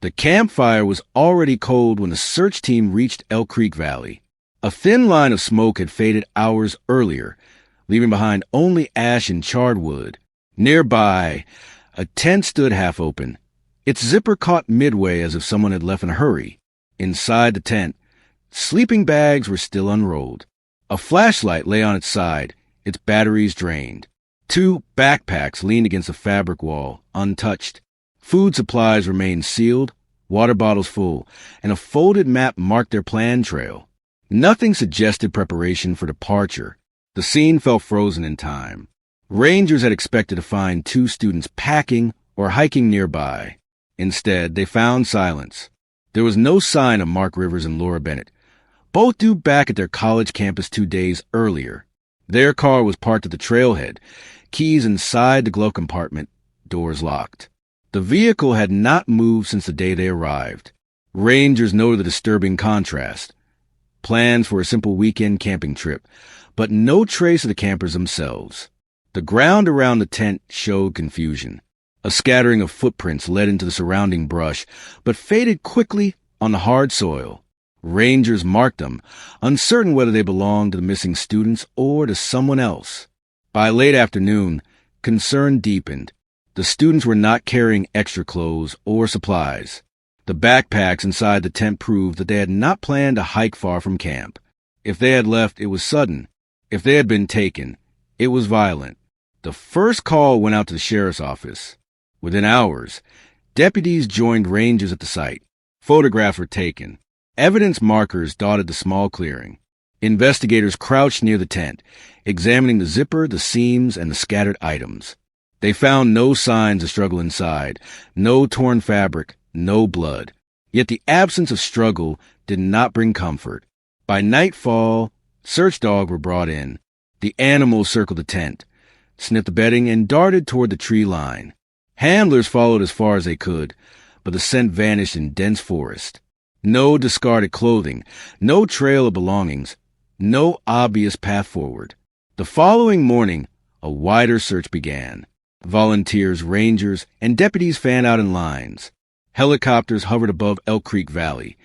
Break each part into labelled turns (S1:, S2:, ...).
S1: The campfire was already cold when the search team reached Elk Creek Valley. A thin line of smoke had faded hours earlier, leaving behind only ash and charred wood. Nearby, a tent stood half open, its zipper caught midway as if someone had left in a hurry. Inside the tent, sleeping bags were still unrolled. A flashlight lay on its side, its batteries drained. 2 backpacks leaned against the fabric wall, untouched. Food supplies remained sealed, water bottles full, and a folded map marked their planned trail. Nothing suggested preparation for departure. The scene felt frozen in time. Rangers had expected to find 2 students packing or hiking nearby. Instead, they found silence. There was no sign of Mark Rivers and Laura Bennett, both due back at their college campus 2 days earlier. Their car was parked at the trailhead, keys inside the glove compartment, doors locked. The vehicle had not moved since the day they arrived. Rangers noted the disturbing contrast. Plans for a simple weekend camping trip, but no trace of the campers themselves. The ground around the tent showed confusion. A scattering of footprints led into the surrounding brush, but faded quickly on the hard soil. Rangers marked them, uncertain whether they belonged to the missing students or to someone else. By late afternoon, concern deepened. The students were not carrying extra clothes or supplies. The backpacks inside the tent proved that they had not planned to hike far from camp. If they had left, it was sudden. If they had been taken, it was violent. The first call went out to the sheriff's office. Within hours, deputies joined rangers at the site. Photographs were taken. Evidence markers dotted the small clearing. Investigators crouched near the tent, examining the zipper, the seams, and the scattered items. They found no signs of struggle inside, no torn fabric, no blood. Yet the absence of struggle did not bring comfort. By nightfall, search dogs were brought in. The animals circled the tent, sniffed the bedding, and darted toward the tree line. Handlers followed as far as they could, but the scent vanished in dense forest. No discarded clothing, no trail of belongings, no obvious path forward. The following morning, a wider search began. Volunteers, rangers, and deputies fanned out in lines. Helicopters hovered above Elk Creek Valley,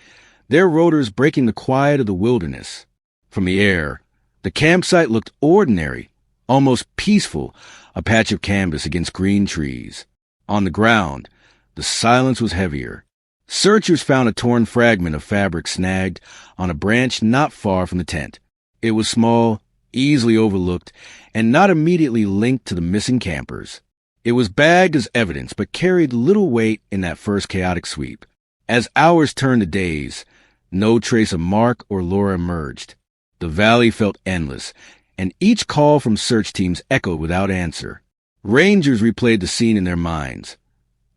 S1: their rotors breaking the quiet of the wilderness. From the air, the campsite looked ordinary, almost peaceful, a patch of canvas against green trees. On the ground, the silence was heavier. Searchers found a torn fragment of fabric snagged on a branch not far from the tent. It was small, easily overlooked, and not immediately linked to the missing campers. It was bagged as evidence, but carried little weight in that first chaotic sweep. As hours turned to days, no trace of Mark or Laura emerged. The valley felt endless, and each call from search teams echoed without answer. Rangers replayed the scene in their minds.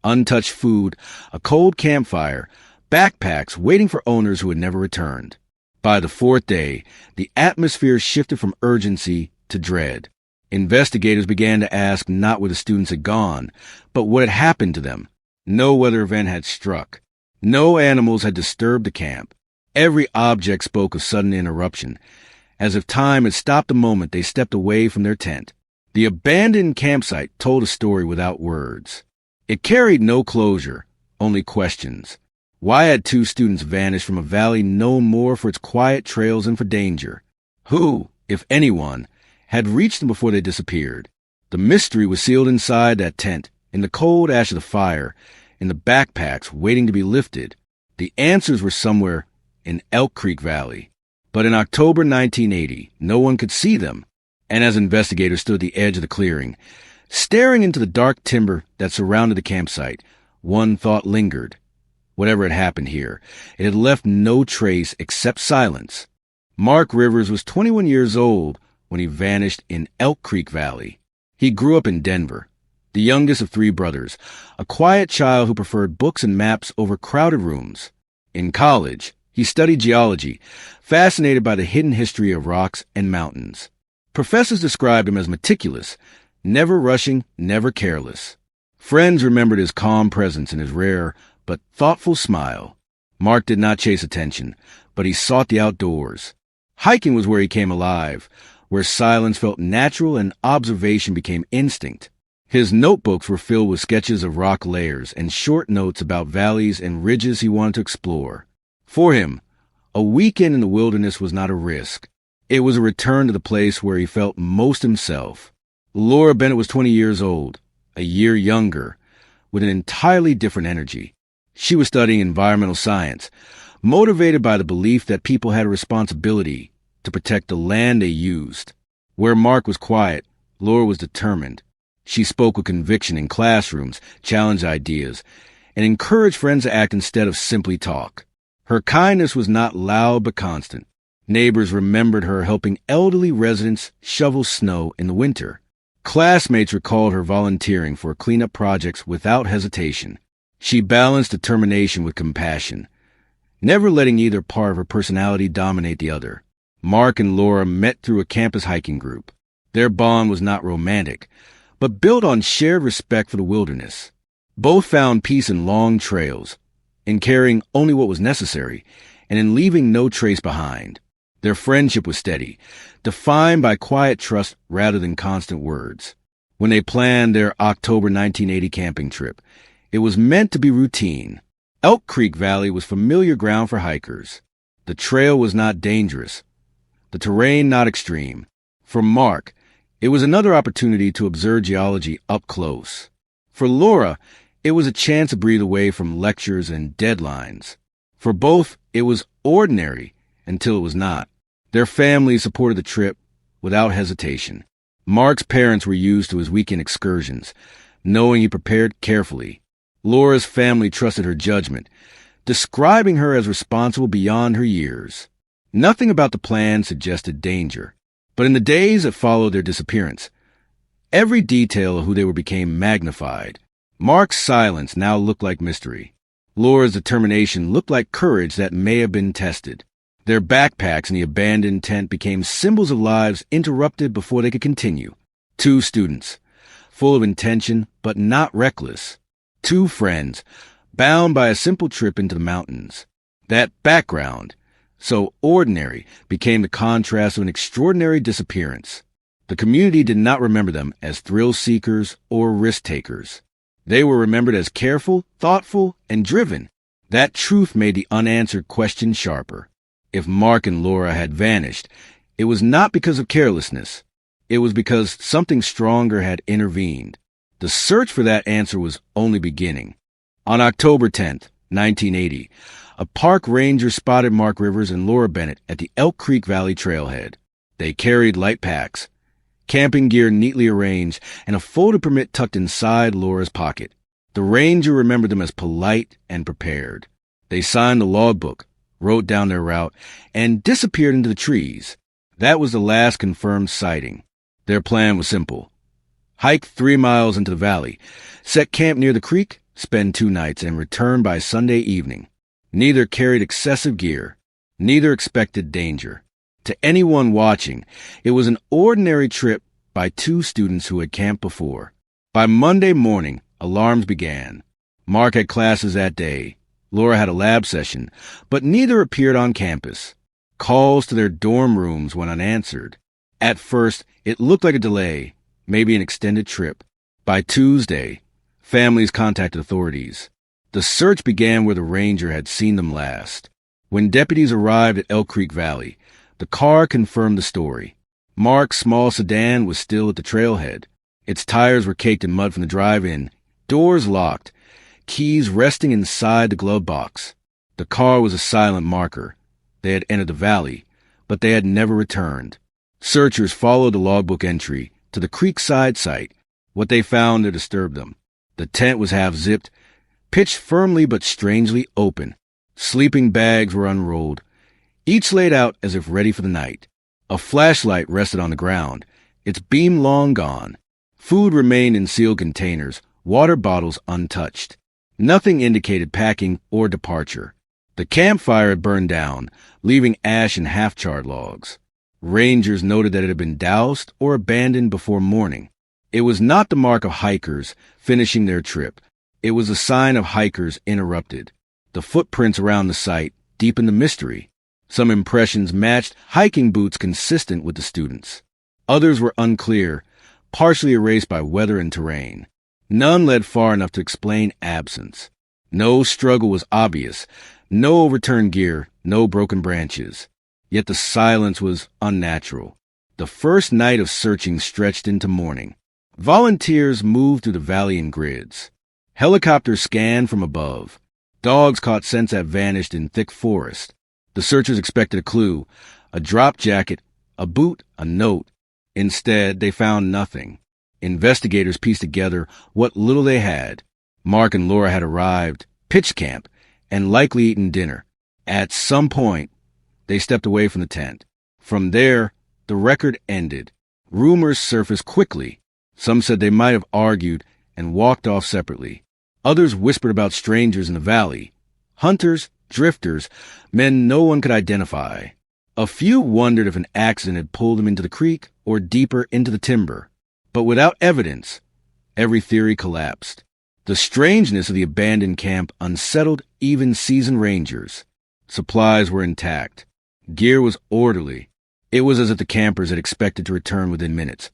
S1: Untouched food, a cold campfire, backpacks waiting for owners who had never returned. By the 4th day, the atmosphere shifted from urgency to dread. Investigators began to ask not where the students had gone, but what had happened to them. No weather event had struck. No animals had disturbed the camp. Every object spoke of sudden interruption, as if time had stopped the moment they stepped away from their tent. The abandoned campsite told a story without words. It carried no closure, only questions. Why had 2 students vanished from a valley known more for its quiet trails than for danger? Who, if anyone, had reached them before they disappeared? The mystery was sealed inside that tent, in the cold ash of the fire, in the backpacks waiting to be lifted. The answers were somewhere in Elk Creek Valley. But in October 1980, no one could see them. And as investigators stood at the edge of the clearing, staring into the dark timber that surrounded the campsite, one thought lingered. Whatever had happened here, it had left no trace except silence. Mark Rivers was 21 years old when he vanished in Elk Creek Valley. He grew up in Denver, the youngest of 3 brothers, a quiet child who preferred books and maps over crowded rooms. In college, he studied geology, fascinated by the hidden history of rocks and mountains. Professors described him as meticulous, never rushing, never careless. Friends remembered his calm presence and his rare but thoughtful smile. Mark did not chase attention, but he sought the outdoors. Hiking was where he came alive, where silence felt natural and observation became instinct. His notebooks were filled with sketches of rock layers and short notes about valleys and ridges he wanted to explore. For him, a weekend in the wilderness was not a risk. It was a return to the place where he felt most himself. Laura Bennett was 20 years old, a year younger, with an entirely different energy. She was studying environmental science, motivated by the belief that people had a responsibility to protect the land they used. Where Mark was quiet, Laura was determined. She spoke with conviction in classrooms, challenged ideas, and encouraged friends to act instead of simply talk. Her kindness was not loud but constant. Neighbors remembered her helping elderly residents shovel snow in the winter. Classmates recalled her volunteering for cleanup projects without hesitation. She balanced determination with compassion, never letting either part of her personality dominate the other. Mark and Laura met through a campus hiking group. Their bond was not romantic, but built on shared respect for the wilderness. Both found peace in long trails, in carrying only what was necessary, and in leaving no trace behind. Their friendship was steady, defined by quiet trust rather than constant words. When they planned their October 1980 camping trip, it was meant to be routine. Elk Creek Valley was familiar ground for hikers. The trail was not dangerous, the terrain not extreme. For Mark, it was another opportunity to observe geology up close. For Laura, it was a chance to breathe away from lectures and deadlines. For both, it was ordinary until it was not. Their families supported the trip without hesitation. Mark's parents were used to his weekend excursions, knowing he prepared carefully. Laura's family trusted her judgment, describing her as responsible beyond her years. Nothing about the plan suggested danger. But in the days that followed their disappearance, every detail of who they were became magnified. Mark's silence now looked like mystery. Laura's determination looked like courage that may have been tested. Their backpacks and the abandoned tent became symbols of lives interrupted before they could continue. 2 students, full of intention but not reckless. 2 friends, bound by a simple trip into the mountains. That background, so ordinary, became the contrast of an extraordinary disappearance. The community did not remember them as thrill-seekers or risk-takers. They were remembered as careful, thoughtful, and driven. That truth made the unanswered question sharper. If Mark and Laura had vanished, it was not because of carelessness. It was because something stronger had intervened. The search for that answer was only beginning. On October 10th, 1980, a park ranger spotted Mark Rivers and Laura Bennett at the Elk Creek Valley trailhead. They carried light packs, camping gear neatly arranged, and a folded permit tucked inside Laura's pocket. The ranger remembered them as polite and prepared. They signed the logbook, wrote down their route, and disappeared into the trees. That was the last confirmed sighting. Their plan was simple. Hike 3 miles into the valley, set camp near the creek, spend 2 nights, and return by Sunday evening. Neither carried excessive gear. Neither expected danger. To anyone watching, it was an ordinary trip by 2 students who had camped before. By Monday morning, alarms began. Mark had classes that day. Laura had a lab session, but neither appeared on campus. Calls to their dorm rooms went unanswered. At first, it looked like a delay, maybe an extended trip. By Tuesday, families contacted authorities. The search began where the ranger had seen them last. When deputies arrived at Elk Creek Valley, the car confirmed the story. Mark's small sedan was still at the trailhead. Its tires were caked in mud from the drive-in, doors locked, keys resting inside the glove box. The car was a silent marker. They had entered the valley, but they had never returned. Searchers followed the logbook entry to the creekside site. What they found there disturbed them. The tent was half-zipped, pitched firmly but strangely open. Sleeping bags were unrolled, each laid out as if ready for the night. A flashlight rested on the ground, its beam long gone. Food remained in sealed containers, water bottles untouched. Nothing indicated packing or departure. The campfire had burned down, leaving ash and half-charred logs. Rangers noted that it had been doused or abandoned before morning. It was not the mark of hikers finishing their trip. It was a sign of hikers interrupted. The footprints around the site deepened the mystery. Some impressions matched hiking boots consistent with the students. Others were unclear, partially erased by weather and terrain. None led far enough to explain absence. No struggle was obvious. No overturned gear, no broken branches. Yet the silence was unnatural. The first night of searching stretched into morning. Volunteers moved through the valley in grids. Helicopters scanned from above. Dogs caught scents that vanished in thick forest. The searchers expected a clue, a drop jacket, a boot, a note. Instead, they found nothing. Investigators pieced together what little they had. Mark and Laura had arrived, pitched camp, and likely eaten dinner. At some point, they stepped away from the tent. From there, the record ended. Rumors surfaced quickly. Some said they might have argued and walked off separately. Others whispered about strangers in the valley. Hunters, drifters, men no one could identify. A few wondered if an accident had pulled them into the creek or deeper into the timber. But without evidence, every theory collapsed. The strangeness of the abandoned camp unsettled even seasoned rangers. Supplies were intact. Gear was orderly. It was as if the campers had expected to return within minutes,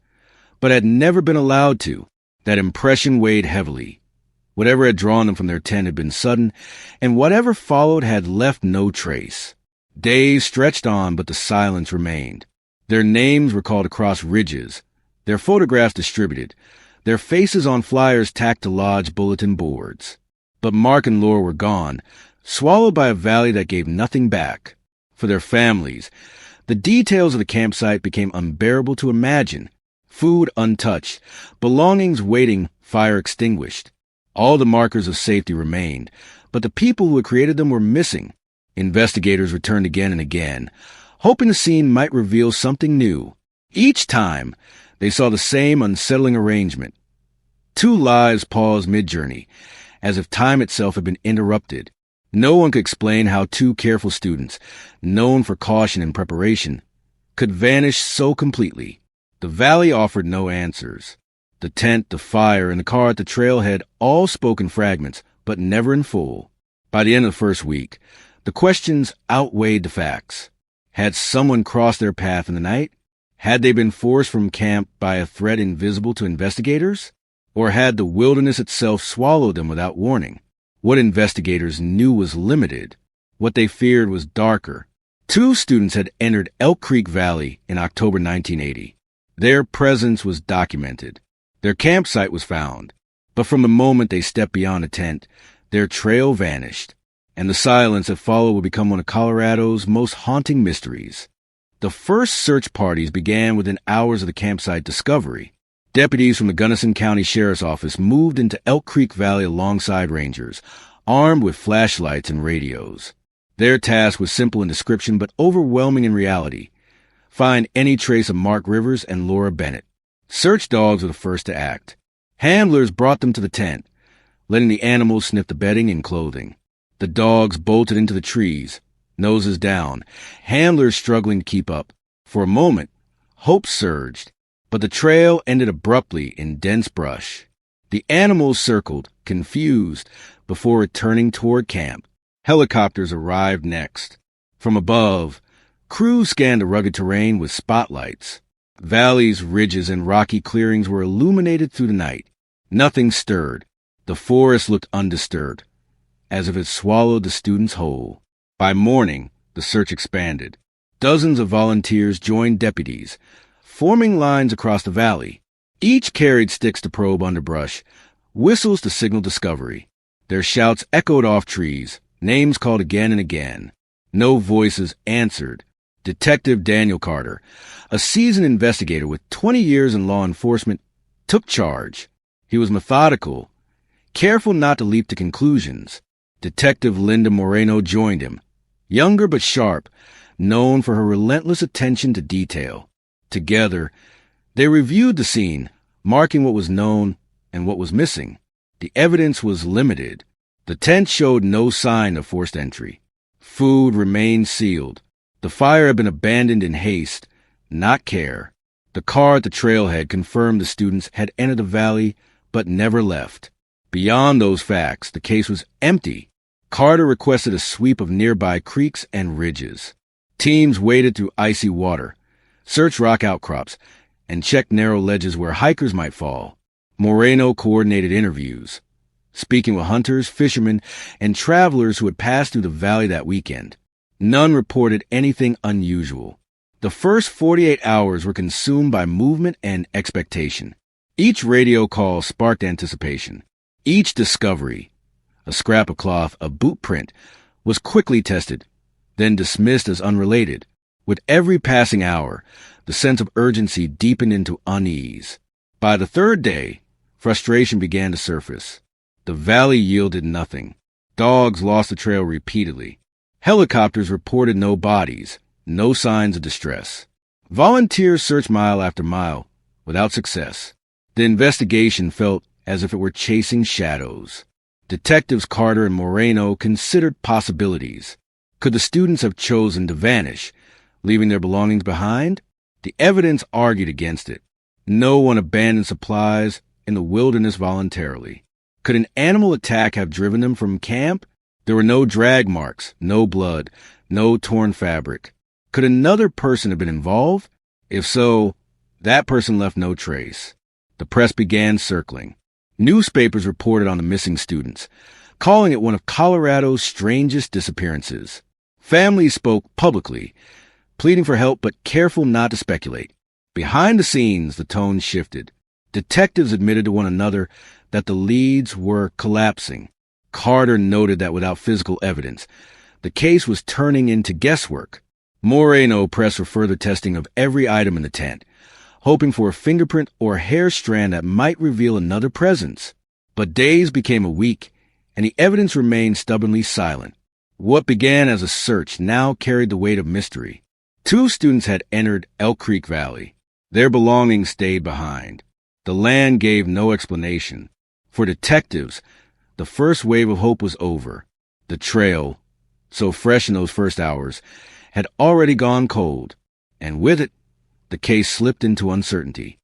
S1: but had never been allowed to. That impression weighed heavily. Whatever had drawn them from their tent had been sudden, and whatever followed had left no trace. Days stretched on, but the silence remained. Their names were called across ridges, their photographs distributed, their faces on flyers tacked to lodge bulletin boards. But Mark and Laura were gone, swallowed by a valley that gave nothing back. For their families, the details of the campsite became unbearable to imagine. Food untouched, belongings waiting, fire extinguished. All the markers of safety remained, but the people who had created them were missing. Investigators returned again and again, hoping the scene might reveal something new. Each time, they saw the same unsettling arrangement. Two lives paused mid-journey, as if time itself had been interrupted. No one could explain how two careful students, known for caution and preparation, could vanish so completely. The valley offered no answers. The tent, the fire, and the car at the trailhead all spoke in fragments, but never in full. By the end of the first week, the questions outweighed the facts. Had someone crossed their path in the night? Had they been forced from camp by a threat invisible to investigators? Or had the wilderness itself swallowed them without warning? What investigators knew was limited. What they feared was darker. Two students had entered Elk Creek Valley in October 1980. Their presence was documented. Their campsite was found. But from the moment they stepped beyond the tent, their trail vanished. And the silence that followed would become one of Colorado's most haunting mysteries. The first search parties began within hours of the campsite discovery. Deputies from the Gunnison County Sheriff's Office moved into Elk Creek Valley alongside rangers, armed with flashlights and radios. Their task was simple in description but overwhelming in reality. Find any trace of Mark Rivers and Laura Bennett. Search dogs were the first to act. Handlers brought them to the tent, letting the animals sniff the bedding and clothing. The dogs bolted into the trees, noses down, handlers struggling to keep up. For a moment, hope surged, but the trail ended abruptly in dense brush. The animals circled, confused, before returning toward camp. Helicopters arrived next. From above, crews scanned the rugged terrain with spotlights. Valleys, ridges, and rocky clearings were illuminated through the night. Nothing stirred. The forest looked undisturbed, as if it swallowed the students whole. By morning, the search expanded. Dozens of volunteers joined deputies, forming lines across the valley. Each carried sticks to probe underbrush, whistles to signal discovery. Their shouts echoed off trees, names called again and again. No voices answered. Detective Daniel Carter, a seasoned investigator with 20 years in law enforcement, took charge. He was methodical, careful not to leap to conclusions. Detective Linda Moreno joined him, younger but sharp, known for her relentless attention to detail. Together, they reviewed the scene, marking what was known and what was missing. The evidence was limited. The tent showed no sign of forced entry. Food remained sealed. The fire had been abandoned in haste, not care. The car at the trailhead confirmed the students had entered the valley but never left. Beyond those facts, the case was empty. Carter requested a sweep of nearby creeks and ridges. Teams waded through icy water, searched rock outcrops, and checked narrow ledges where hikers might fall. Moreno coordinated interviews, speaking with hunters, fishermen, and travelers who had passed through the valley that weekend. None reported anything unusual. The first 48 hours were consumed by movement and expectation. Each radio call sparked anticipation. Each discovery, a scrap of cloth, a boot print, was quickly tested, then dismissed as unrelated. With every passing hour, the sense of urgency deepened into unease. By the third day, frustration began to surface. The valley yielded nothing. Dogs lost the trail repeatedly. Helicopters reported no bodies, no signs of distress. Volunteers searched mile after mile, without success. The investigation felt as if it were chasing shadows. Detectives Carter and Moreno considered possibilities. Could the students have chosen to vanish, leaving their belongings behind? The evidence argued against it. No one abandoned supplies in the wilderness voluntarily. Could an animal attack have driven them from camp? There were no drag marks, no blood, no torn fabric. Could another person have been involved? If so, that person left no trace. The press began circling. Newspapers reported on the missing students, calling it one of Colorado's strangest disappearances. Families spoke publicly, pleading for help but careful not to speculate. Behind the scenes, the tone shifted. Detectives admitted to one another that the leads were collapsing. Carter noted that without physical evidence, the case was turning into guesswork. Moreno pressed for further testing of every item in the tent, hoping for a fingerprint or hair strand that might reveal another presence. But days became a week, and the evidence remained stubbornly silent. What began as a search now carried the weight of mystery. 2 students had entered Elk Creek Valley. Their belongings stayed behind. The land gave no explanation. For detectives, the first wave of hope was over. The trail, so fresh in those first hours, had already gone cold, and with it, the case slipped into uncertainty.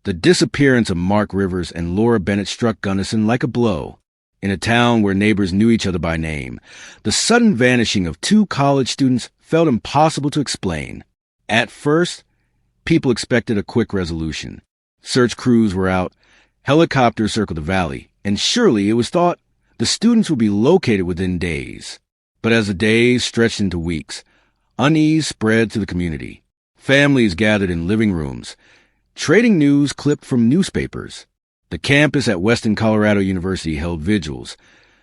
S1: The disappearance of Mark Rivers and Laura Bennett struck Gunnison like a blow. In a town where neighbors knew each other by name, the sudden vanishing of 2 college students felt impossible to explain. At first, people expected a quick resolution. Search crews were out, helicopters circled the valley, and surely it was thought the students would be located within days. But as the days stretched into weeks, unease spread to the community. Families gathered in living rooms, trading news clipped from newspapers. The campus at Western Colorado University held vigils,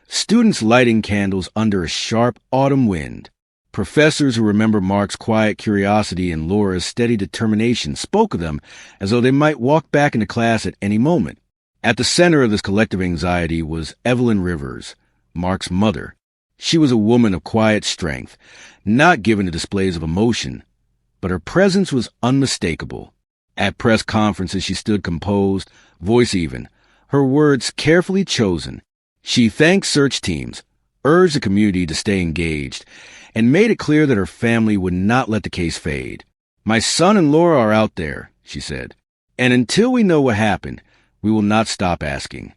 S1: students lighting candles under a sharp autumn wind. Professors who remember Mark's quiet curiosity and Laura's steady determination spoke of them as though they might walk back into class at any moment. At the center of this collective anxiety was Evelyn Rivers, Mark's mother. She was a woman of quiet strength, not given to displays of emotion, but her presence was unmistakable. At press conferences, she stood composed, voice even, her words carefully chosen. She thanked search teams, urged the community to stay engaged, and made it clear that her family would not let the case fade. "My son and Laura are out there," she said, "and until we know what happened, we will not stop asking."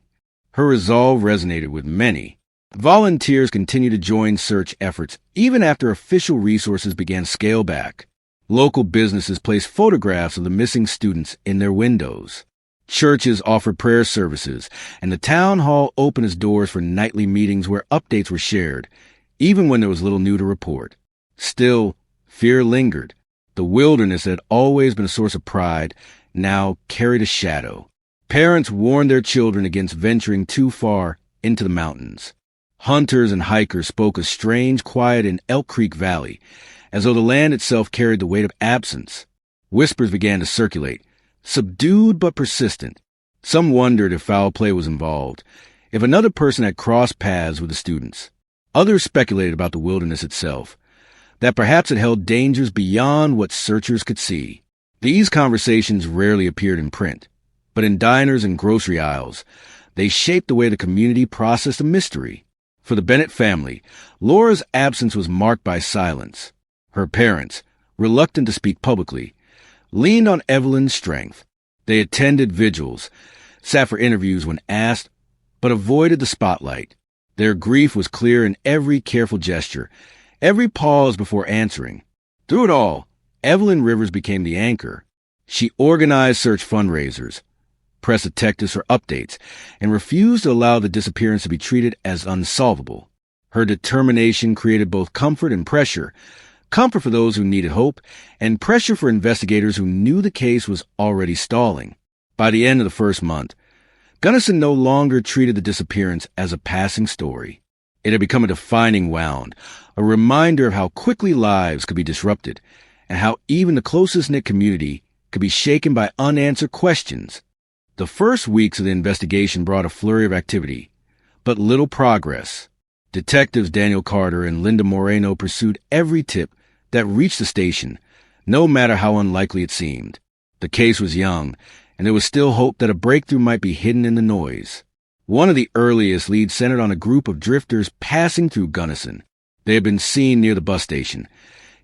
S1: Her resolve resonated with many. Volunteers continued to join search efforts even after official resources began to scale back. Local businesses placed photographs of the missing students in their windows. Churches offered prayer services, and the town hall opened its doors for nightly meetings where updates were shared, even when there was little new to report. Still, fear lingered. The wilderness that had always been a source of pride now carried a shadow. Parents warned their children against venturing too far into the mountains. Hunters and hikers spoke of strange quiet in Elk Creek Valley, as though the land itself carried the weight of absence. Whispers began to circulate, subdued but persistent. Some wondered if foul play was involved, if another person had crossed paths with the students. Others speculated about the wilderness itself, that perhaps it held dangers beyond what searchers could see. These conversations rarely appeared in print, but in diners and grocery aisles, they shaped the way the community processed a mystery. For the Bennett family, Laura's absence was marked by silence. Her parents, reluctant to speak publicly, leaned on Evelyn's strength. They attended vigils, sat for interviews when asked, but avoided the spotlight. Their grief was clear in every careful gesture, every pause before answering. Through it all, Evelyn Rivers became the anchor, She organized search fundraisers, pressed detectives for updates, and refused to allow the disappearance to be treated as unsolvable. Her determination created both comfort and pressure. Comfort for those who needed hope, and pressure for investigators who knew the case was already stalling. By the end of the first month, Gunnison no longer treated the disappearance as a passing story. It had become a defining wound, a reminder of how quickly lives could be disrupted, and how even the closest-knit community could be shaken by unanswered questions. The first weeks of the investigation brought a flurry of activity, but little progress. Detectives Daniel Carter and Linda Moreno pursued every tip that reached the station, no matter how unlikely it seemed. The case was young, and there was still hope that a breakthrough might be hidden in the noise. One of the earliest leads centered on a group of drifters passing through Gunnison. They had been seen near the bus station,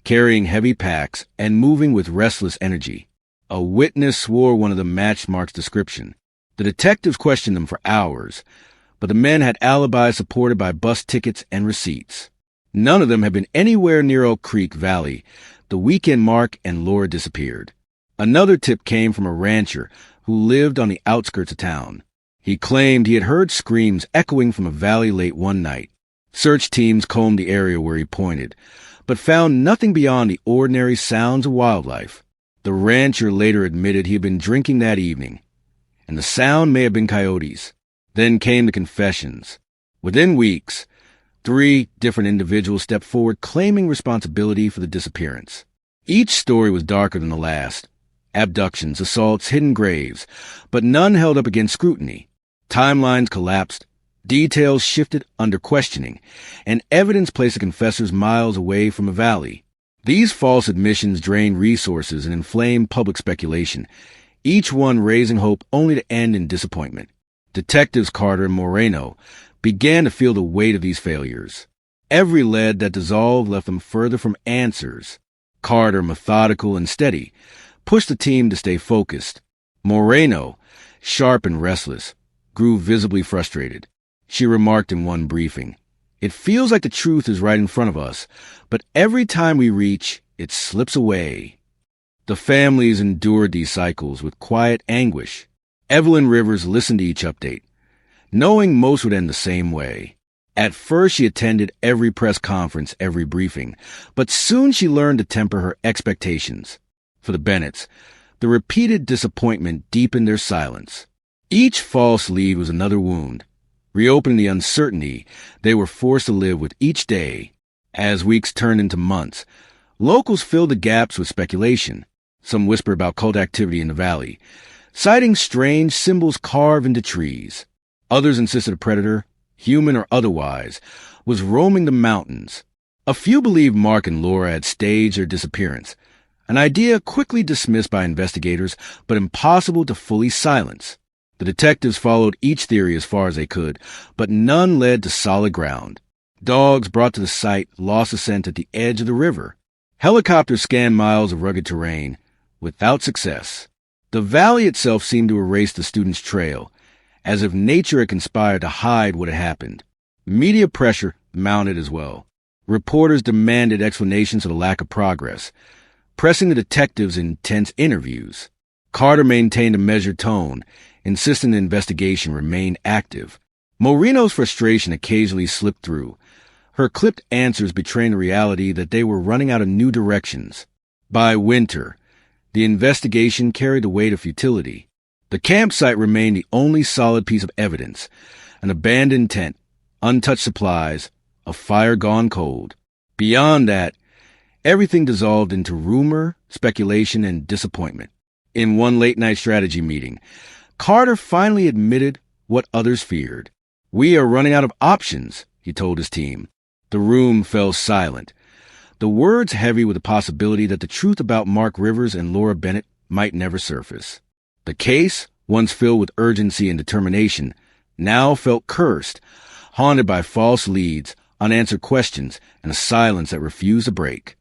S1: carrying heavy packs and moving with restless energy. A witness swore one of them matched Mark's description. The detectives questioned them for hours, but the men had alibis supported by bus tickets and receipts. None of them had been anywhere near Elk Creek Valley the weekend Mark and Laura disappeared. Another tip came from a rancher who lived on the outskirts of town. He claimed he had heard screams echoing from a valley late one night. Search teams combed the area where he pointed, but found nothing beyond the ordinary sounds of wildlife. The rancher later admitted he had been drinking that evening, and the sound may have been coyotes. Then came the confessions. Within weeks, 3 different individuals stepped forward claiming responsibility for the disappearance. Each story was darker than the last. Abductions, assaults, hidden graves, but none held up against scrutiny. Timelines collapsed, details shifted under questioning, and evidence placed the confessors miles away from a valley. These false admissions drained resources and inflamed public speculation, each one raising hope only to end in disappointment. Detectives Carter and Moreno began to feel the weight of these failures. Every lead that dissolved left them further from answers. Carter, methodical and steady, pushed the team to stay focused. Moreno, sharp and restless, grew visibly frustrated. She remarked in one briefing, "It feels like the truth is right in front of us, but every time we reach, it slips away." The families endured these cycles with quiet anguish. Evelyn Rivers listened to each update, knowing most would end the same way. At first, she attended every press conference, every briefing, but soon she learned to temper her expectations. For the Bennetts, the repeated disappointment deepened their silence. Each false lead was another wound, reopening the uncertainty they were forced to live with each day. As weeks turned into months, locals filled the gaps with speculation. Some whispered about cult activity in the valley, citing strange symbols carved into trees. Others insisted a predator, human or otherwise, was roaming the mountains. A few believed Mark and Laura had staged their disappearance, an idea quickly dismissed by investigators but impossible to fully silence. The detectives followed each theory as far as they could, but none led to solid ground. Dogs brought to the site lost the scent at the edge of the river. Helicopters scanned miles of rugged terrain, without success. The valley itself seemed to erase the students' trail, as if nature had conspired to hide what had happened. Media pressure mounted as well. Reporters demanded explanations of the lack of progress, pressing the detectives in tense interviews. Carter maintained a measured tone, insisting the investigation remain active. Moreno's frustration occasionally slipped through, her clipped answers betraying the reality that they were running out of new directions. By winter, the investigation carried the weight of futility. The campsite remained the only solid piece of evidence, an abandoned tent, untouched supplies, a fire gone cold. Beyond that, everything dissolved into rumor, speculation, and disappointment. In one late-night strategy meeting, Carter finally admitted what others feared. "We are running out of options," he told his team. The room fell silent, the words heavy with the possibility that the truth about Mark Rivers and Laura Bennett might never surface. The case, once filled with urgency and determination, now felt cursed, haunted by false leads, unanswered questions, and a silence that refused to break.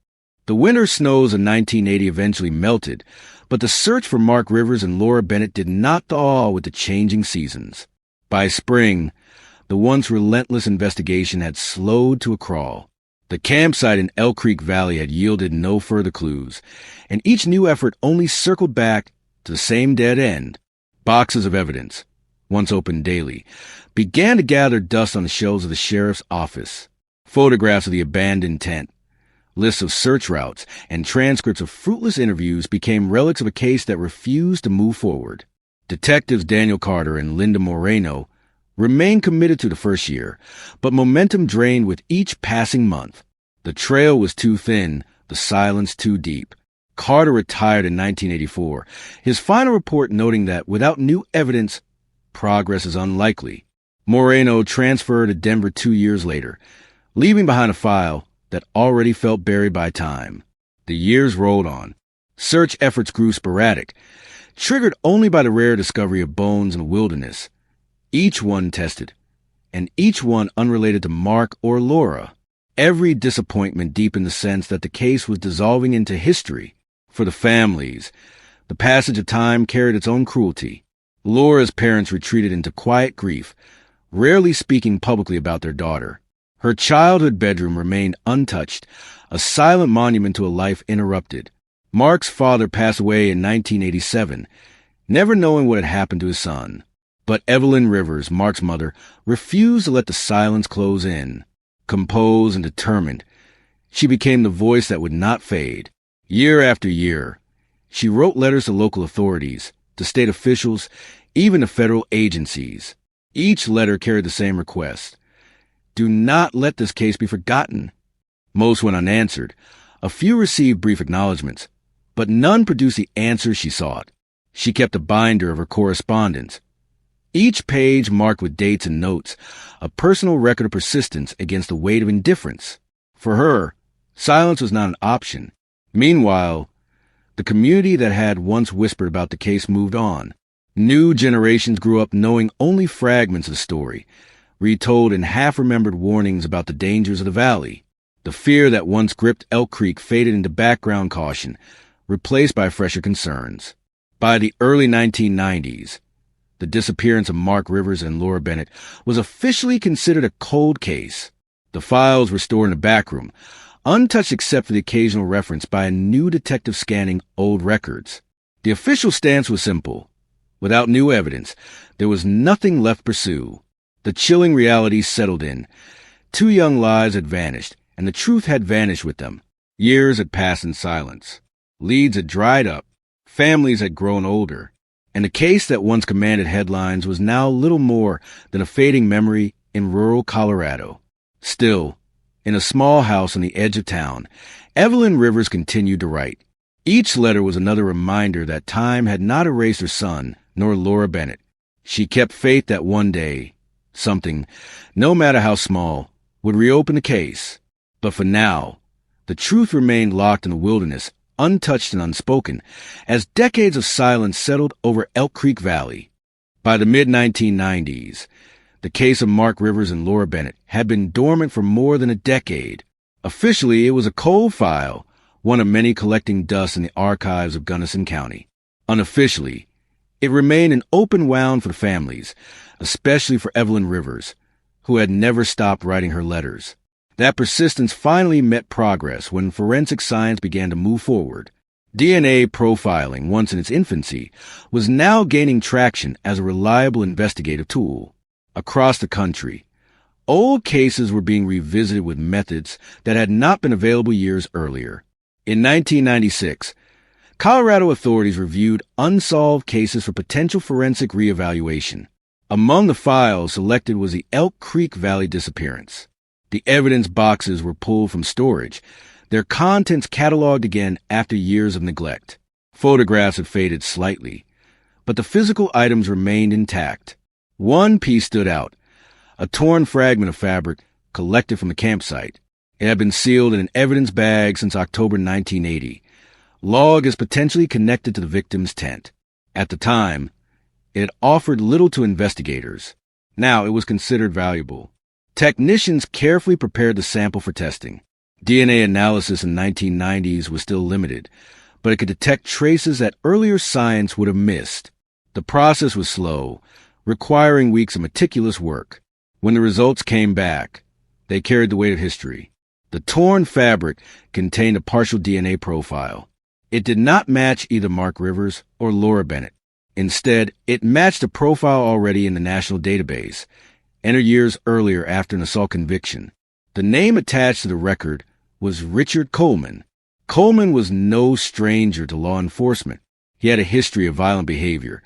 S1: The winter snows of 1980 eventually melted, but the search for Mark Rivers and Laura Bennett did not thaw with the changing seasons. By spring, the once relentless investigation had slowed to a crawl. The campsite in Elk Creek Valley had yielded no further clues, and each new effort only circled back to the same dead end. Boxes of evidence, once opened daily, began to gather dust on the shelves of the sheriff's office. Photographs of the abandoned tent, lists of search routes, and transcripts of fruitless interviews became relics of a case that refused to move forward. Detectives Daniel Carter and Linda Moreno remained committed to the first year, but momentum drained with each passing month. The trail was too thin, the silence too deep. Carter retired in 1984, his final report noting that without new evidence, progress is unlikely. Moreno transferred to Denver 2 years later, leaving behind a file that already felt buried by time. The years rolled on. Search efforts grew sporadic, triggered only by the rare discovery of bones in the wilderness. Each one tested, and each one unrelated to Mark or Laura. Every disappointment deepened the sense that the case was dissolving into history. For the families, the passage of time carried its own cruelty. Laura's parents retreated into quiet grief, rarely speaking publicly about their daughter. Her childhood bedroom remained untouched, a silent monument to a life interrupted. Mark's father passed away in 1987, never knowing what had happened to his son. But Evelyn Rivers, Mark's mother, refused to let the silence close in. Composed and determined, she became the voice that would not fade. Year after year, she wrote letters to local authorities, to state officials, even to federal agencies. Each letter carried the same request. Do not let this case be forgotten. Most went unanswered. A few received brief acknowledgments, but none produced the answers she sought. She kept a binder of her correspondence, each page marked with dates and notes, a personal record of persistence against the weight of indifference. For her, silence was not an option. Meanwhile, the community that had once whispered about the case moved on. New generations grew up knowing only fragments of the story, retold in half-remembered warnings about the dangers of the valley. The fear that once gripped Elk Creek faded into background caution, replaced by fresher concerns. By the early 1990s, the disappearance of Mark Rivers and Laura Bennett was officially considered a cold case. The files were stored in a backroom, untouched except for the occasional reference by a new detective scanning old records. The official stance was simple. Without new evidence, there was nothing left to pursue. The chilling reality settled in. 2 young lives had vanished, and the truth had vanished with them. Years had passed in silence. Leads had dried up. Families had grown older. And the case that once commanded headlines was now little more than a fading memory in rural Colorado. Still, in a small house on the edge of town, Evelyn Rivers continued to write. Each letter was another reminder that time had not erased her son, nor Laura Bennett. She kept faith that one day, something, no matter how small, would reopen the case. But for now, the truth remained locked in the wilderness, untouched and unspoken, as decades of silence settled over Elk Creek Valley. By the mid-1990s, the case of Mark Rivers and Laura Bennett had been dormant for more than a decade. Officially, it was a cold file, one of many collecting dust in the archives of Gunnison County. Unofficially, it remained an open wound for the families, especially for Evelyn Rivers, who had never stopped writing her letters. That persistence finally met progress when forensic science began to move forward. DNA profiling, once in its infancy, was now gaining traction as a reliable investigative tool. Across the country, old cases were being revisited with methods that had not been available years earlier. In 1996, Colorado authorities reviewed unsolved cases for potential forensic reevaluation. Among the files selected was the Elk Creek Valley disappearance. The evidence boxes were pulled from storage, their contents cataloged again after years of neglect. Photographs had faded slightly, but the physical items remained intact. One piece stood out, a torn fragment of fabric collected from the campsite. It had been sealed in an evidence bag since October 1980. Log is potentially connected to the victim's tent. At the time, it had offered little to investigators. Now it was considered valuable. Technicians carefully prepared the sample for testing. DNA analysis in the 1990s was still limited, but it could detect traces that earlier science would have missed. The process was slow, requiring weeks of meticulous work. When the results came back, they carried the weight of history. The torn fabric contained a partial DNA profile. It did not match either Mark Rivers or Laura Bennett. Instead, it matched a profile already in the national database, entered years earlier after an assault conviction. The name attached to the record was Richard Coleman. Coleman was no stranger to law enforcement. He had a history of violent behavior,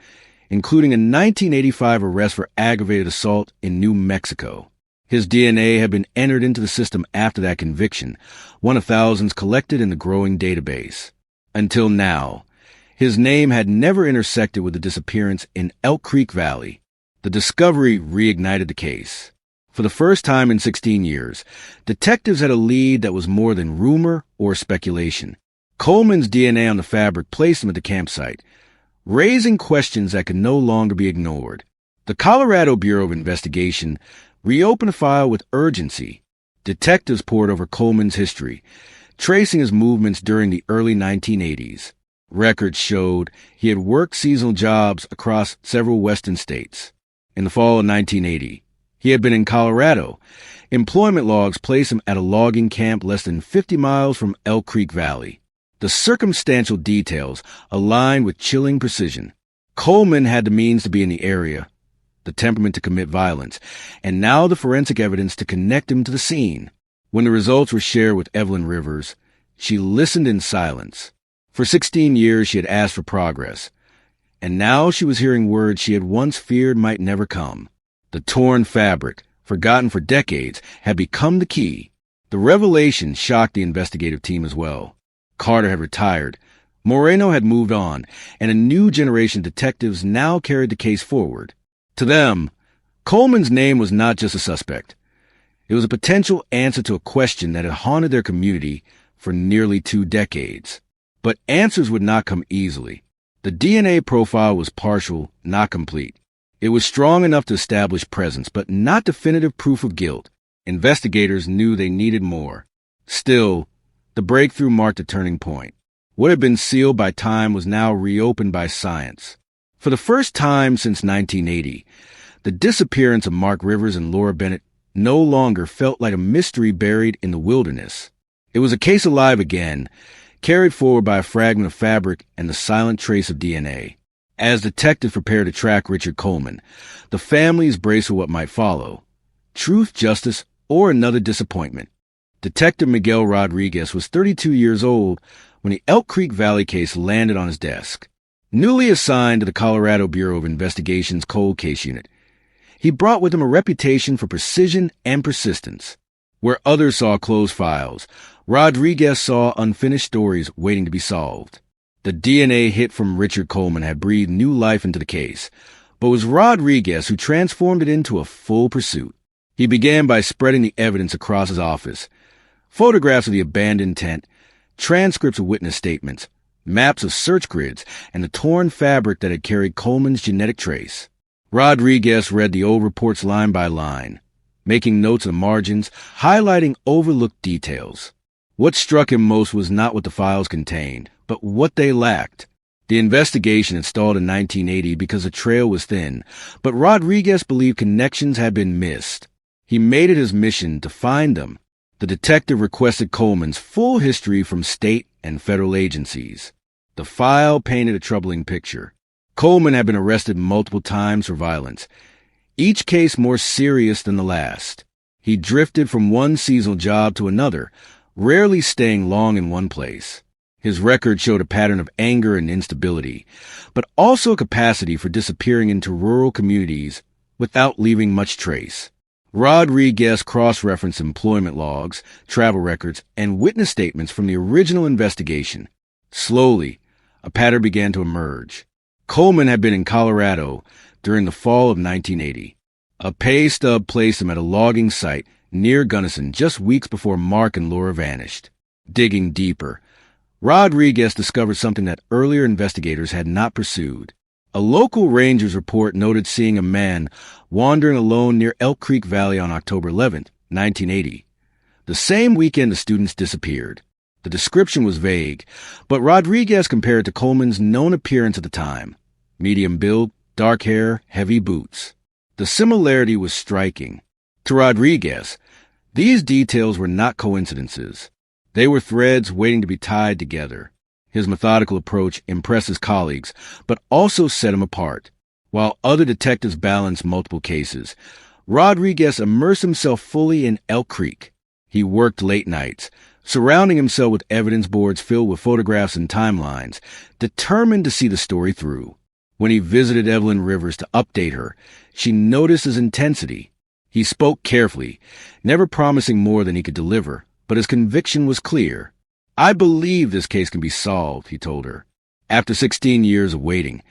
S1: including a 1985 arrest for aggravated assault in New Mexico. His DNA had been entered into the system after that conviction, one of thousands collected in the growing database. Until now, his name had never intersected with the disappearance in Elk Creek Valley. The discovery reignited the case. For the first time in 16 years, detectives had a lead that was more than rumor or speculation. Coleman's DNA on the fabric placed him at the campsite, raising questions that could no longer be ignored. The Colorado Bureau of Investigation reopened the file with urgency. Detectives pored over Coleman's history, tracing his movements during the early 1980s. Records showed he had worked seasonal jobs across several western states. In the fall of 1980, he had been in Colorado. Employment logs placed him at a logging camp less than 50 miles from Elk Creek Valley. The circumstantial details aligned with chilling precision. Coleman had the means to be in the area, the temperament to commit violence, and now the forensic evidence to connect him to the scene. When the results were shared with Evelyn Rivers, she listened in silence. For 16 years she had asked for progress, and now she was hearing words she had once feared might never come. The torn fabric, forgotten for decades, had become the key. The revelation shocked the investigative team as well. Carter had retired, Moreno had moved on, and a new generation of detectives now carried the case forward. To them, Coleman's name was not just a suspect. It was a potential answer to a question that had haunted their community for nearly 2 decades. But answers would not come easily. The DNA profile was partial, not complete. It was strong enough to establish presence, but not definitive proof of guilt. Investigators knew they needed more. Still, the breakthrough marked a turning point. What had been sealed by time was now reopened by science. For the first time since 1980, the disappearance of Mark Rivers and Laura Bennett no longer felt like a mystery buried in the wilderness. It was a case alive again, carried forward by a fragment of fabric and the silent trace of DNA. As detectives prepared to track Richard Coleman, the families braced for what might follow: truth, justice, or another disappointment. Detective Miguel Rodriguez was 32 years old when the Elk Creek Valley case landed on his desk. Newly assigned to the Colorado Bureau of Investigation's Cold Case Unit, he brought with him a reputation for precision and persistence. Where others saw closed files, Rodriguez saw unfinished stories waiting to be solved. The DNA hit from Richard Coleman had breathed new life into the case, but it was Rodriguez who transformed it into a full pursuit. He began by spreading the evidence across his office: photographs of the abandoned tent, transcripts of witness statements, maps of search grids, and the torn fabric that had carried Coleman's genetic trace. Rodriguez read the old reports line by line, making notes of the margins, highlighting overlooked details. What struck him most was not what the files contained, but what they lacked. The investigation had stalled in 1980 because the trail was thin, but Rodriguez believed connections had been missed. He made it his mission to find them. The detective requested Coleman's full history from state and federal agencies. The file painted a troubling picture. Coleman had been arrested multiple times for violence, each case more serious than the last. He drifted from one seasonal job to another, rarely staying long in one place. His record showed a pattern of anger and instability, but also a capacity for disappearing into rural communities without leaving much trace. Rodriguez cross-referenced employment logs, travel records, and witness statements from the original investigation. Slowly, a pattern began to emerge. Coleman had been in Colorado during the fall of 1980. A pay stub placed him at a logging site near Gunnison just weeks before Mark and Laura vanished. Digging deeper, Rodriguez discovered something that earlier investigators had not pursued. A local ranger's report noted seeing a man wandering alone near Elk Creek Valley on October 11, 1980. The same weekend the students disappeared. The description was vague, but Rodriguez compared it to Coleman's known appearance at the time: medium build, dark hair, heavy boots. The similarity was striking. To Rodriguez, These details were not coincidences. They were threads waiting to be tied together. His methodical approach impressed his colleagues, but also set him apart. While other detectives balanced multiple cases, Rodriguez immersed himself fully in Elk Creek. He worked late nights, surrounding himself with evidence boards filled with photographs and timelines, determined to see the story through. When he visited Evelyn Rivers to update her, she noticed his intensity. He spoke carefully, never promising more than he could deliver, but his conviction was clear. "I believe this case can be solved," he told her. After 16 years of waiting,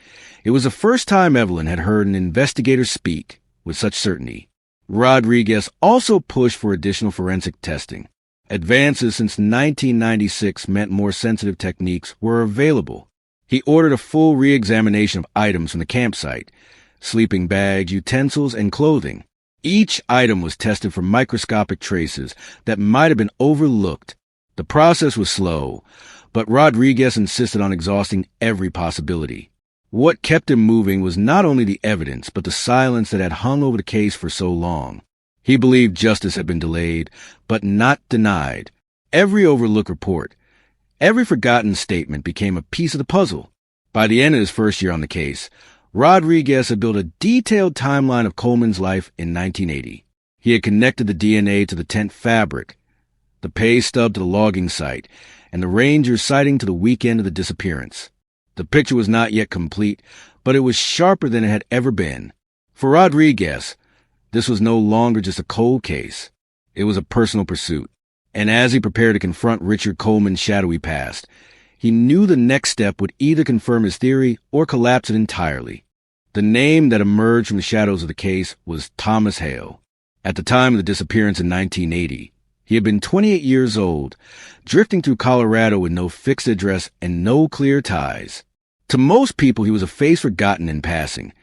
S1: it was the first time Evelyn had heard an investigator speak with such certainty. Rodriguez also pushed for additional forensic testing. Advances since 1996 meant more sensitive techniques were available. He ordered a full re-examination of items from the campsite: sleeping bags, utensils, and clothing. Each item was tested for microscopic traces that might have been overlooked. The process was slow, but Rodriguez insisted on exhausting every possibility. What kept him moving was not only the evidence, but the silence that had hung over the case for so long. He believed justice had been delayed, but not denied. Every overlooked report, every forgotten statement became a piece of the puzzle. By the end of his first year on the case, Rodriguez had built a detailed timeline of Coleman's life in 1980. He had connected the DNA to the tent fabric, the pay stub to the logging site, and the ranger's sighting to the weekend of the disappearance. The picture was not yet complete, but it was sharper than it had ever been. For Rodriguez, this was no longer just a cold case. It was a personal pursuit. And as he prepared to confront Richard Coleman's shadowy past, he knew the next step would either confirm his theory or collapse it entirely. The name that emerged from the shadows of the case was Thomas Hale. At the time of the disappearance in 1980, he had been 28 years old, drifting through Colorado with no fixed address and no clear ties. To most people, he was a face forgotten in passing,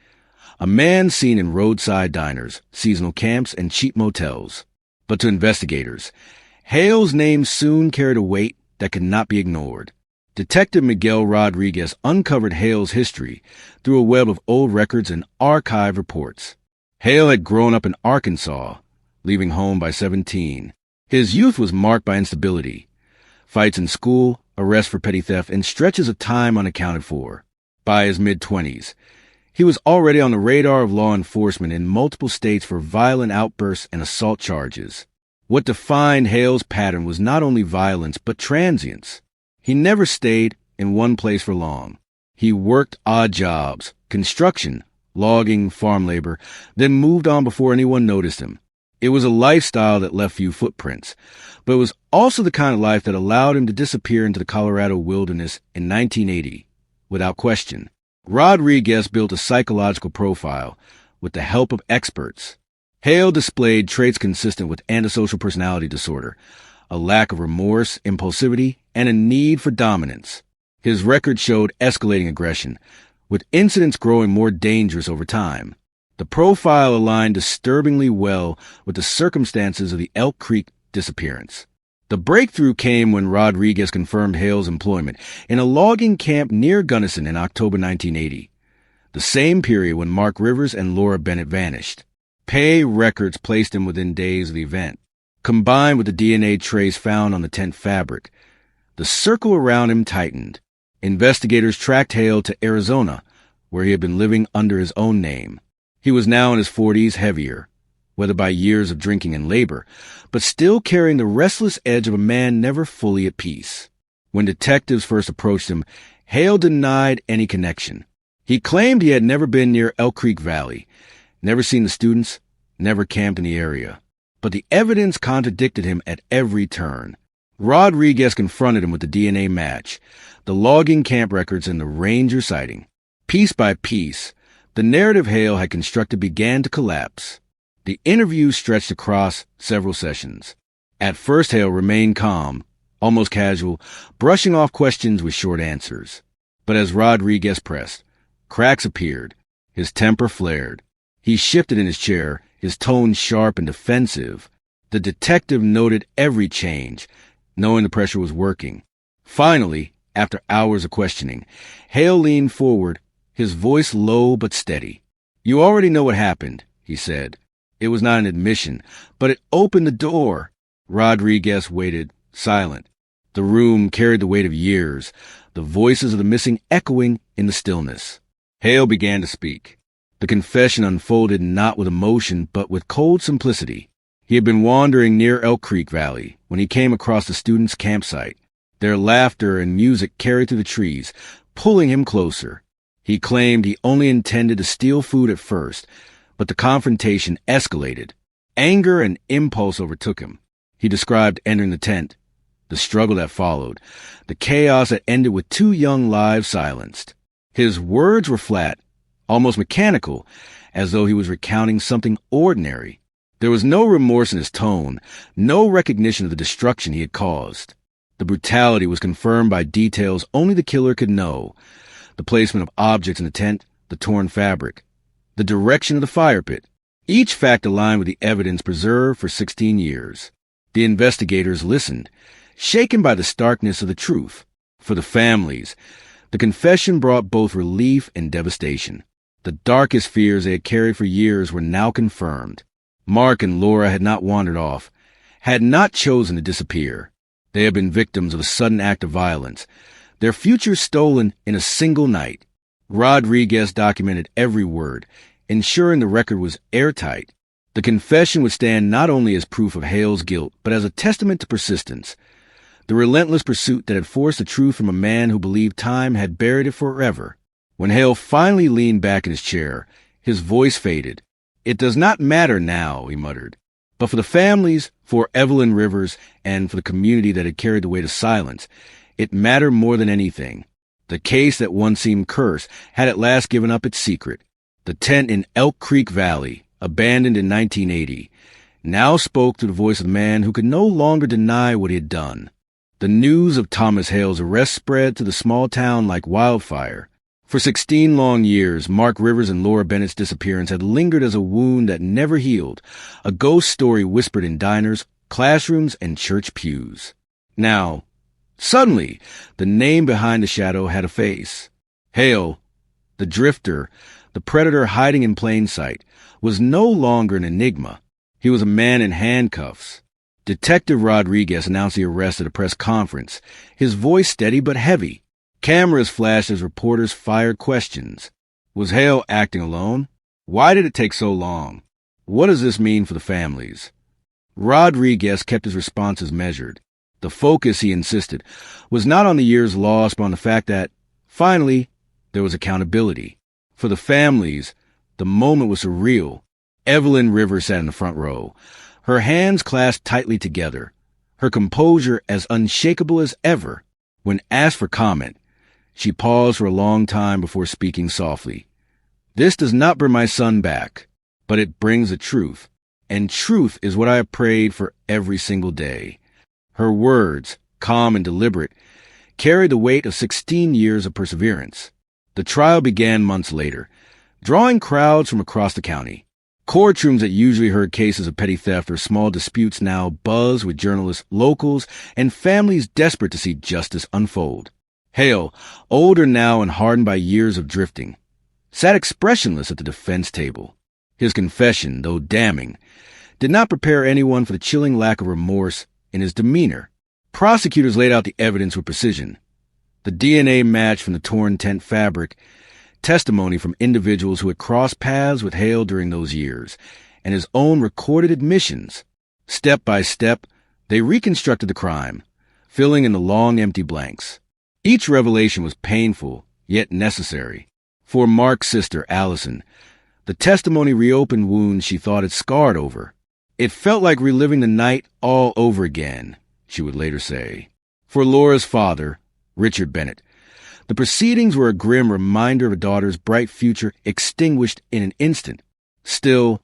S1: a man seen in roadside diners, seasonal camps, and cheap motels. But to investigators, Hale's name soon carried a weight that could not be ignored. Detective Miguel Rodriguez uncovered Hale's history through a web of old records and archive reports. Hale had grown up in Arkansas, leaving home by 17. His youth was marked by instability, fights in school, arrests for petty theft, and stretches of time unaccounted for. By his mid-20s, he was already on the radar of law enforcement in multiple states for violent outbursts and assault charges. What defined Hale's pattern was not only violence, but transience. He never stayed in one place for long. He worked odd jobs, construction, logging, farm labor, then moved on before anyone noticed him. It was a lifestyle that left few footprints, but it was also the kind of life that allowed him to disappear into the Colorado wilderness in 1980, without question. Rodriguez built a psychological profile with the help of experts. Hale displayed traits consistent with antisocial personality disorder, a lack of remorse, impulsivity, and a need for dominance. His record showed escalating aggression, with incidents growing more dangerous over time. The profile aligned disturbingly well with the circumstances of the Elk Creek disappearance. The breakthrough came when Rodriguez confirmed Hale's employment in a logging camp near Gunnison in October 1980, the same period when Mark Rivers and Laura Bennett vanished. Pay records placed him within days of the event. Combined with the DNA trace found on the tent fabric, the circle around him tightened. Investigators tracked Hale to Arizona, where he had been living under his own name. He was now in his 40s, heavier, whether by years of drinking and labor, but still carrying the restless edge of a man never fully at peace. When detectives first approached him, Hale denied any connection. He claimed he had never been near Elk Creek Valley, never seen the students, never camped in the area. But the evidence contradicted him at every turn. Rodriguez confronted him with the DNA match, the logging camp records, and the ranger sighting. Piece by piece, the narrative Hale had constructed began to collapse. The interview stretched across several sessions. At first, Hale remained calm, almost casual, brushing off questions with short answers. But as Rodriguez pressed, cracks appeared. His temper flared. He shifted in his chair, his tone sharp and defensive. The detective noted every change, knowing the pressure was working. Finally, after hours of questioning, Hale leaned forward, his voice low but steady. "You already know what happened," he said. It was not an admission, but it opened the door. Rodriguez waited, silent. The room carried the weight of years, the voices of the missing echoing in the stillness. Hale began to speak. The confession unfolded not with emotion, but with cold simplicity. He had been wandering near Elk Creek Valley when he came across the students' campsite. Their laughter and music carried through the trees, pulling him closer. He claimed he only intended to steal food at first, but the confrontation escalated. Anger and impulse overtook him. He described entering the tent, the struggle that followed, the chaos that ended with 2 young lives silenced. His words were flat, almost mechanical, as though he was recounting something ordinary. There was no remorse in his tone, no recognition of the destruction he had caused. The brutality was confirmed by details only the killer could know. The placement of objects in the tent, the torn fabric, the direction of the fire pit. Each fact aligned with the evidence preserved for 16 years. The investigators listened, shaken by the starkness of the truth. For the families, the confession brought both relief and devastation. The darkest fears they had carried for years were now confirmed. Mark and Laura had not wandered off, had not chosen to disappear. They had been victims of a sudden act of violence, their futures stolen in a single night. Rodriguez documented every word, ensuring the record was airtight. The confession would stand not only as proof of Hale's guilt, but as a testament to persistence, the relentless pursuit that had forced the truth from a man who believed time had buried it forever. When Hale finally leaned back in his chair, his voice faded. "It does not matter now," he muttered. But for the families, for Evelyn Rivers, and for the community that had carried the weight of silence, it mattered more than anything. The case that once seemed cursed had at last given up its secret. The tent in Elk Creek Valley, abandoned in 1980, now spoke through the voice of the man who could no longer deny what he had done. The news of Thomas Hale's arrest spread to the small town like wildfire. For 16 long years, Mark Rivers and Laura Bennett's disappearance had lingered as a wound that never healed, a ghost story whispered in diners, classrooms, and church pews. Now, suddenly, the name behind the shadow had a face. Hale, the drifter, the predator hiding in plain sight, was no longer an enigma. He was a man in handcuffs. Detective Rodriguez announced the arrest at a press conference, his voice steady but heavy. Cameras flashed as reporters fired questions. Was Hale acting alone? Why did it take so long? What does this mean for the families? Rodriguez kept his responses measured. The focus, he insisted, was not on the years lost, but on the fact that, finally, there was accountability. For the families, the moment was surreal. Evelyn Rivers sat in the front row, her hands clasped tightly together, her composure as unshakable as ever. When asked for comment, she paused for a long time before speaking softly. "This does not bring my son back, but it brings the truth, and truth is what I have prayed for every single day." Her words, calm and deliberate, carried the weight of 16 years of perseverance. The trial began months later, drawing crowds from across the county. Courtrooms that usually heard cases of petty theft or small disputes now buzzed with journalists, locals, and families desperate to see justice unfold. Hale, older now and hardened by years of drifting, sat expressionless at the defense table. His confession, though damning, did not prepare anyone for the chilling lack of remorse in his demeanor. Prosecutors laid out the evidence with precision. The DNA match from the torn tent fabric, testimony from individuals who had crossed paths with Hale during those years, and his own recorded admissions. Step by step, they reconstructed the crime, filling in the long empty blanks. Each revelation was painful, yet necessary. For Mark's sister, Allison, the testimony reopened wounds she thought had scarred over. "It felt like reliving the night all over again," she would later say. For Laura's father, Richard Bennett, the proceedings were a grim reminder of a daughter's bright future extinguished in an instant. Still,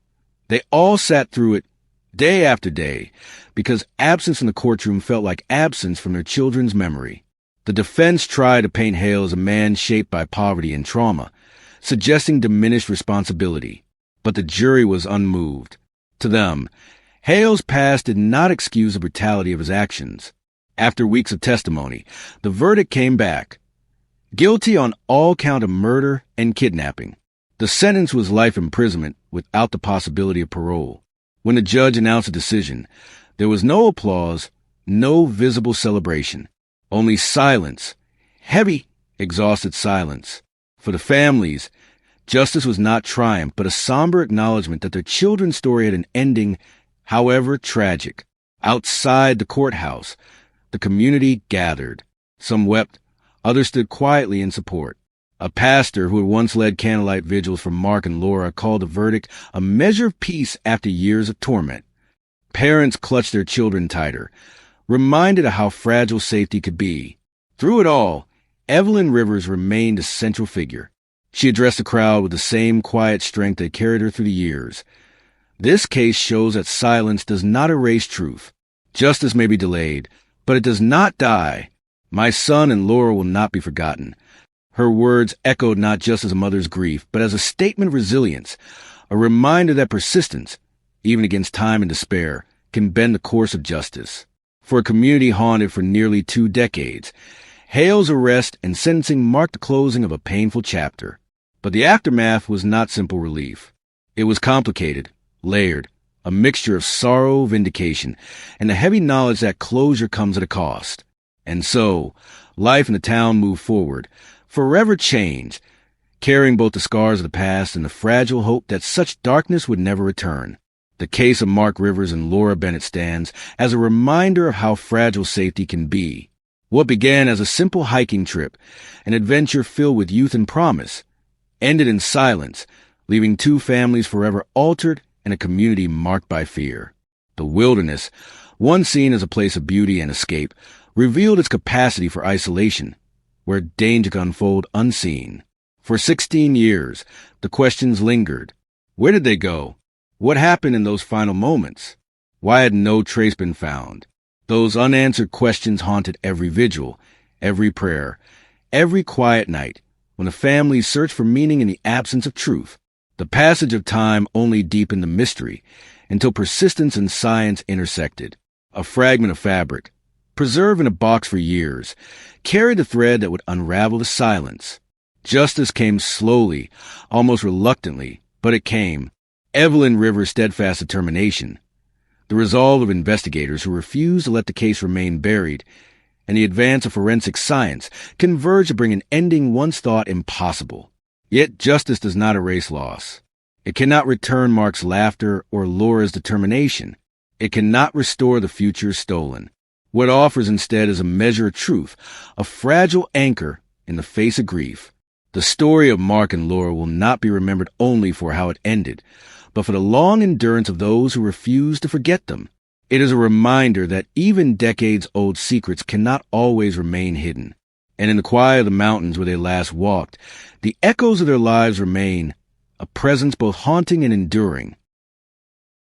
S1: they all sat through it day after day, because absence in the courtroom felt like absence from their children's memory. The defense tried to paint Hale as a man shaped by poverty and trauma, suggesting diminished responsibility, but the jury was unmoved. To them, Hale's past did not excuse the brutality of his actions. After weeks of testimony, the verdict came back. Guilty on all count of murder and kidnapping. The sentence was life imprisonment without the possibility of parole. When the judge announced a decision, there was no applause, no visible celebration, only silence, heavy, exhausted silence. For the families, justice was not triumph, but a somber acknowledgement that their children's story had an ending, however tragic. Outside the courthouse, the community gathered. Some wept, others stood quietly in support. A pastor who had once led candlelight vigils for Mark and Laura called the verdict a measure of peace after years of torment. Parents clutched their children tighter, reminded of how fragile safety could be. Through it all, Evelyn Rivers remained a central figure. She addressed the crowd with the same quiet strength that carried her through the years. This case shows that silence does not erase truth. Justice may be delayed, but it does not die. My son and Laura will not be forgotten. Her words echoed not just as a mother's grief, but as a statement of resilience, a reminder that persistence, even against time and despair, can bend the course of justice. For a community haunted for nearly 2 decades, Hale's arrest and sentencing marked the closing of a painful chapter. But the aftermath was not simple relief. It was complicated, layered, a mixture of sorrow, vindication, and the heavy knowledge that closure comes at a cost. And so, life in the town moved forward, forever changed, carrying both the scars of the past and the fragile hope that such darkness would never return. The case of Mark Rivers and Laura Bennett stands as a reminder of how fragile safety can be. What began as a simple hiking trip, an adventure filled with youth and promise, ended in silence, leaving 2 families forever altered and a community marked by fear. The wilderness, once seen as a place of beauty and escape, revealed its capacity for isolation, where danger could unfold unseen. For 16 years, the questions lingered. Where did they go? What happened in those final moments? Why had no trace been found? Those unanswered questions haunted every vigil, every prayer, every quiet night, when the families searched for meaning in the absence of truth. The passage of time only deepened the mystery, until persistence and science intersected. A fragment of fabric, preserved in a box for years, carried the thread that would unravel the silence. Justice came slowly, almost reluctantly, but it came. Evelyn Rivers' steadfast determination, the resolve of investigators who refused to let the case remain buried, and the advance of forensic science converged to bring an ending once thought impossible. Yet justice does not erase loss. It cannot return Mark's laughter or Laura's determination. It cannot restore the future stolen. What offers instead is a measure of truth, a fragile anchor in the face of grief. The story of Mark and Laura will not be remembered only for how it ended, but for the long endurance of those who refuse to forget them. It is a reminder that even decades-old secrets cannot always remain hidden. And in the quiet of the mountains where they last walked, the echoes of their lives remain, a presence both haunting and enduring.